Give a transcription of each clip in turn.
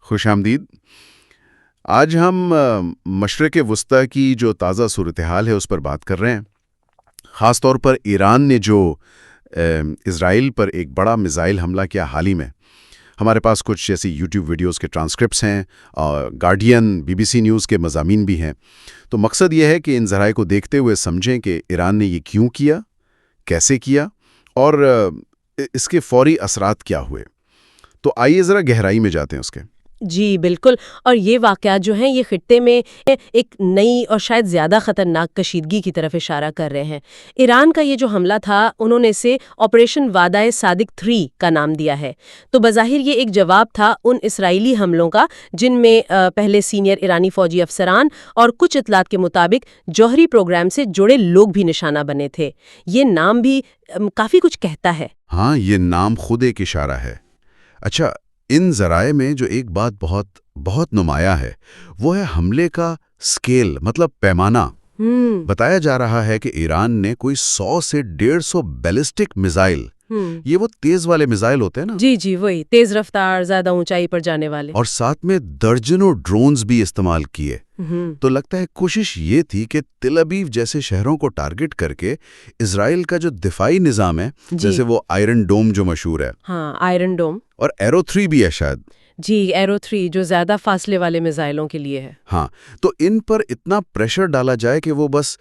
خوش آمدید۔ آج ہم مشرق وسطی کی جو تازہ صورتحال ہے اس پر بات کر رہے ہیں، خاص طور پر ایران نے جو اسرائیل پر ایک بڑا میزائل حملہ کیا حال ہی میں۔ ہمارے پاس کچھ ایسی یوٹیوب ویڈیوز کے ٹرانسکرپٹس ہیں اور گارڈین BBC نیوز کے مضامین بھی ہیں۔ تو مقصد یہ ہے کہ ان ذرائع کو دیکھتے ہوئے سمجھیں کہ ایران نے یہ کیوں کیا، کیسے کیا اور اس کے فوری اثرات کیا ہوئے۔ تو آئیے ذرا گہرائی میں جاتے ہیں اس کے۔ جی بالکل، اور یہ واقعات جو ہیں یہ خطے میں ایک نئی اور شاید زیادہ خطرناک کشیدگی کی طرف اشارہ کر رہے ہیں۔ ایران کا یہ جو حملہ تھا انہوں نے اسے آپریشن وعدۂ صادق 3 کا نام دیا ہے۔ تو بظاہر یہ ایک جواب تھا ان اسرائیلی حملوں کا جن میں پہلے سینئر ایرانی فوجی افسران اور کچھ اطلاعات کے مطابق جوہری پروگرام سے جڑے لوگ بھی نشانہ بنے تھے۔ یہ نام بھی کافی کچھ کہتا ہے۔ ہاں، یہ نام خود ایک اشارہ ہے۔ اچھا، ان ذرائع میں جو ایک بات بہت نمایاں ہے وہ ہے حملے کا سکیل، مطلب پیمانہ۔ بتایا جا رہا ہے کہ ایران نے کوئی 100 سے 150 بیلسٹک میزائل، یہ وہ تیز والے میزائل ہوتے ہیں نا، جی وہی تیز رفتار زیادہ اونچائی پر جانے والے، اور ساتھ میں درجنوں ڈرونز بھی استعمال کیے۔ تو لگتا ہے کوشش یہ تھی کہ تل ابیب جیسے شہروں کو ٹارگٹ کر کے اسرائیل کا جو دفاعی نظام ہے، جیسے وہ آئرن ڈوم جو مشہور ہے، ہاں آئرن ڈوم، اور ایرو 3 بھی ہے شاید، جی ایرو 3 جو زیادہ فاصلے والے میزائلوں کے لیے ہے، ہاں، تو ان پر اتنا پریشر ڈالا جائے کہ وہ بس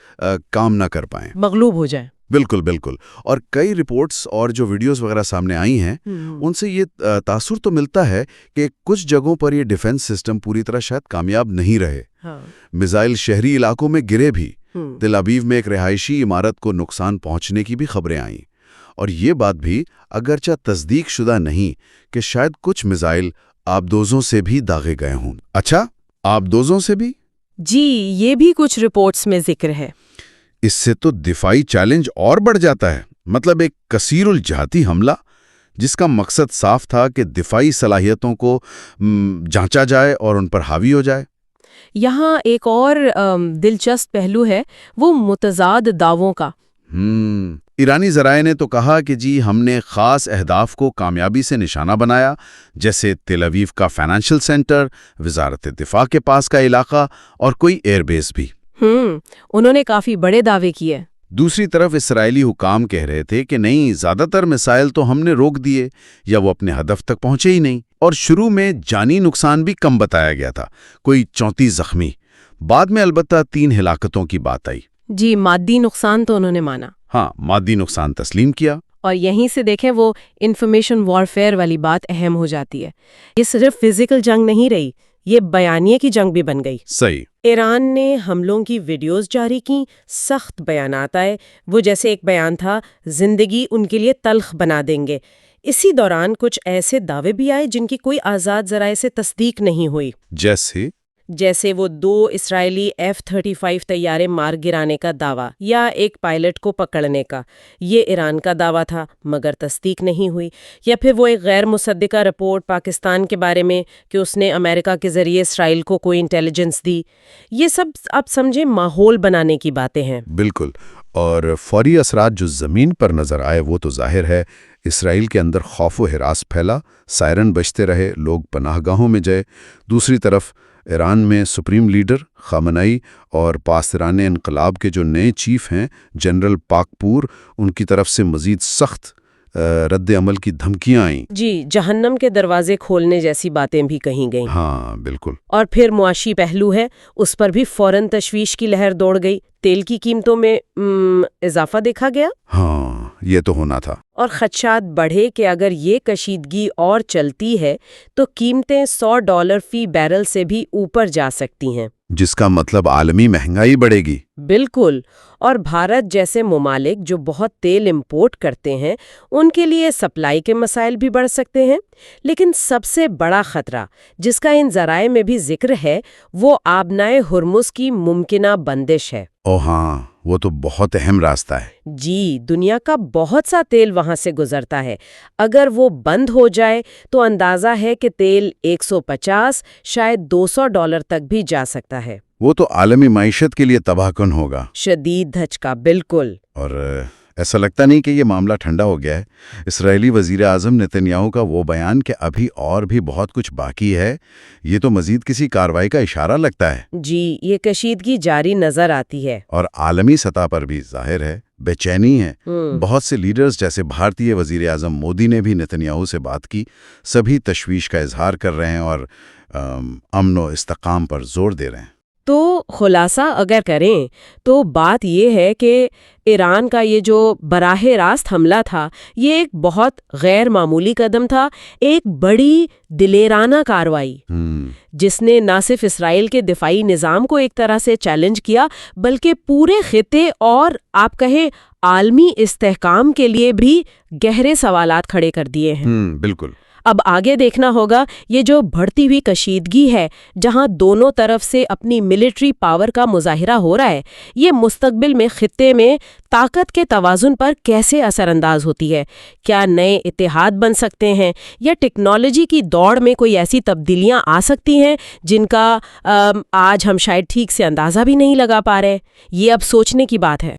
کام نہ کر پائیں، مغلوب ہو جائیں۔ بالکل، اور کئی رپورٹس اور جو ویڈیوز وغیرہ سامنے آئی ہیں ان سے یہ تاثر تو ملتا ہے کہ کچھ جگہوں پر یہ ڈیفنس سسٹم پوری طرح شاید کامیاب نہیں رہے۔ میزائل شہری علاقوں میں گرے بھی، تل ابیب میں ایک رہائشی عمارت کو نقصان پہنچنے کی بھی خبریں آئیں، اور یہ بات بھی اگرچہ تصدیق شدہ نہیں کہ شاید کچھ میزائل آبدوزوں سے بھی داغے گئے ہوں۔ اچھا، آبدوزوں سے بھی؟ جی، یہ بھی کچھ رپورٹس میں ذکر ہے۔ اس سے تو دفاعی چیلنج اور بڑھ جاتا ہے، مطلب ایک کثیر الجہتی حملہ جس کا مقصد صاف تھا کہ دفاعی صلاحیتوں کو جانچا جائے اور ان پر حاوی ہو جائے۔ یہاں ایک اور دلچسپ پہلو ہے، وہ متضاد دعووں کا۔ ایرانی ذرائع نے تو کہا کہ جی ہم نے خاص اہداف کو کامیابی سے نشانہ بنایا، جیسے تل ابیب کا فائنانشل سینٹر، وزارت دفاع کے پاس کا علاقہ اور کوئی ایئر بیس بھی۔ انہوں نے کافی بڑے دعوے کیے۔ دوسری طرف اسرائیلی حکام کہہ رہے تھے کہ نہیں، زیادہ تر میزائل تو ہم نے روک دیے یا وہ اپنے ہدف تک پہنچے ہی نہیں، اور شروع میں جانی نقصان بھی کم بتایا گیا تھا، کوئی 34 زخمی، بعد میں البتہ 3 ہلاکتوں کی بات آئی۔ جی، مادی نقصان تو انہوں نے مانا۔ ہاں، مادی نقصان تسلیم کیا۔ اور یہیں سے دیکھیں وہ انفارمیشن وارفیئر والی بات اہم ہو جاتی ہے۔ یہ صرف فزیکل جنگ نہیں رہی، یہ بیانیے کی جنگ بھی بن گئی۔ صحیح۔ ایران نے حملوں کی ویڈیوز جاری کی، سخت بیانات آئے، وہ جیسے ایک بیان تھا، زندگی ان کے لیے تلخ بنا دیں گے۔ اسی دوران کچھ ایسے دعوے بھی آئے جن کی کوئی آزاد ذرائع سے تصدیق نہیں ہوئی، جیسے وہ 2 اسرائیلی F-35 طیارے مار گرانے کا دعویٰ یا ایک پائلٹ کو پکڑنے کا۔ یہ ایران کا دعویٰ تھا مگر تصدیق نہیں ہوئی۔ یا پھر وہ ایک غیر مصدقہ رپورٹ پاکستان کے بارے میں کہ اس نے امریکہ کے ذریعے اسرائیل کو کوئی انٹیلیجنس دی۔ یہ سب آپ سمجھیں ماحول بنانے کی باتیں ہیں۔ بالکل، اور فوری اثرات جو زمین پر نظر آئے وہ تو ظاہر ہے۔ اسرائیل کے اندر خوف و ہراس پھیلا، سائرن بجتے رہے، لوگ پناہ گاہوں میں گئے۔ دوسری طرف ایران میں سپریم لیڈر خامنئی اور پاسداران انقلاب کے جو نئے چیف ہیں جنرل پاکپور، ان کی طرف سے مزید سخت رد عمل کی دھمکیاں آئیں۔ جی، جہنم کے دروازے کھولنے جیسی باتیں بھی کہیں گئیں۔ ہاں بالکل۔ اور پھر معاشی پہلو ہے، اس پر بھی فوراً تشویش کی لہر دوڑ گئی۔ تیل کی قیمتوں میں اضافہ دیکھا گیا۔ ہاں، یہ تو ہونا تھا۔ اور خدشات بڑھے کہ اگر یہ کشیدگی اور چلتی ہے تو قیمتیں $100 فی بیرل سے بھی اوپر جا سکتی ہیں، جس کا مطلب عالمی مہنگائی بڑھے گی۔ بالکل، اور بھارت جیسے ممالک جو بہت تیل امپورٹ کرتے ہیں ان کے لیے سپلائی کے مسائل بھی بڑھ سکتے ہیں۔ لیکن سب سے بڑا خطرہ جس کا ان ذرائع میں بھی ذکر ہے وہ آبنائے ہرمز کی ممکنہ بندش ہے۔ ہاں، وہ تو بہت اہم راستہ ہے۔ جی، دنیا کا بہت سا تیل وہاں سے گزرتا ہے۔ اگر وہ بند ہو جائے تو اندازہ ہے کہ تیل 150 شاید $200 تک بھی جا سکتا ہے۔ وہ تو عالمی معیشت کے لیے تباہ کن ہوگا، شدید دھچکا۔ بالکل۔ اور ایسا لگتا نہیں کہ یہ معاملہ ٹھنڈا ہو گیا ہے۔ اسرائیلی وزیر اعظم نتنیاہو کا وہ بیان کہ ابھی اور بھی بہت کچھ باقی ہے، یہ تو مزید کسی کارروائی کا اشارہ لگتا ہے۔ جی، یہ کشیدگی جاری نظر آتی ہے۔ اور عالمی سطح پر بھی ظاہر ہے بے چینی ہے۔ بہت سے لیڈرز جیسے بھارتی وزیر اعظم مودی نے بھی نتنیاہو سے بات کی، سبھی تشویش کا اظہار کر رہے ہیں اور امن و استحکام پر زور دے رہے ہیں۔ تو خلاصہ اگر کریں تو بات یہ ہے کہ ایران کا یہ جو براہ راست حملہ تھا، یہ ایک بہت غیر معمولی قدم تھا، ایک بڑی دلیرانہ کارروائی جس نے نہ صرف اسرائیل کے دفاعی نظام کو ایک طرح سے چیلنج کیا بلکہ پورے خطے اور آپ کہیں عالمی استحکام کے لیے بھی گہرے سوالات کھڑے کر دیے ہیں۔ بالکل۔ اب آگے دیکھنا ہوگا یہ جو بڑھتی ہوئی کشیدگی ہے جہاں دونوں طرف سے اپنی ملٹری پاور کا مظاہرہ ہو رہا ہے، یہ مستقبل میں خطے میں طاقت کے توازن پر کیسے اثر انداز ہوتی ہے؟ کیا نئے اتحاد بن سکتے ہیں یا ٹیکنالوجی کی دوڑ میں کوئی ایسی تبدیلیاں آ سکتی ہیں جن کا آج ہم شاید ٹھیک سے اندازہ بھی نہیں لگا پا رہے؟ یہ اب سوچنے کی بات ہے۔